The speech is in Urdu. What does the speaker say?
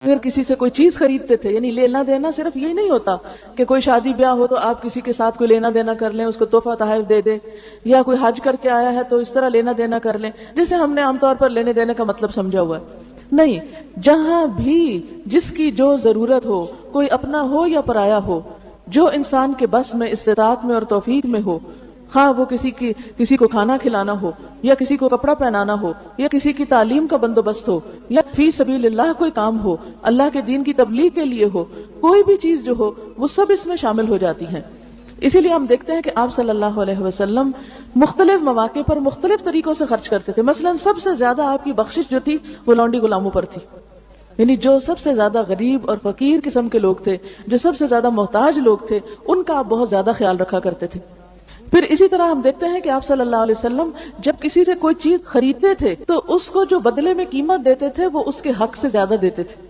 اگر کسی سے کوئی چیز خریدتے تھے، یعنی لینا دینا صرف یہی نہیں ہوتا کہ کوئی شادی بیاہ ہو تو آپ کسی کے ساتھ کوئی لینا دینا کر لیں، اس کو تحفہ تحائف دے دیں، یا کوئی حج کر کے آیا ہے تو اس طرح لینا دینا کر لیں جسے ہم نے عام طور پر لینے دینے کا مطلب سمجھا ہوا ہے۔ نہیں، جہاں بھی جس کی جو ضرورت ہو، کوئی اپنا ہو یا پرایا ہو، جو انسان کے بس میں، استطاعت میں اور توفیق میں ہو، خواہ وہ کسی کو کھانا کھلانا ہو، یا کسی کو کپڑا پہنانا ہو، یا کسی کی تعلیم کا بندوبست ہو، یا فی سبیل اللہ کوئی کام ہو، اللہ کے دین کی تبلیغ کے لیے ہو، کوئی بھی چیز جو ہو وہ سب اس میں شامل ہو جاتی ہیں۔ اسی لیے ہم دیکھتے ہیں کہ آپ صلی اللہ علیہ وسلم مختلف مواقع پر مختلف طریقوں سے خرچ کرتے تھے۔ مثلا سب سے زیادہ آپ کی بخشش جو تھی وہ لونڈی غلاموں پر تھی، یعنی جو سب سے زیادہ غریب اور فقیر قسم کے لوگ تھے، جو سب سے زیادہ محتاج لوگ تھے، ان کا آپ بہت زیادہ خیال رکھا کرتے تھے۔ پھر اسی طرح ہم دیکھتے ہیں کہ آپ صلی اللہ علیہ وسلم جب کسی سے کوئی چیز خریدتے تھے تو اس کو جو بدلے میں قیمت دیتے تھے وہ اس کے حق سے زیادہ دیتے تھے۔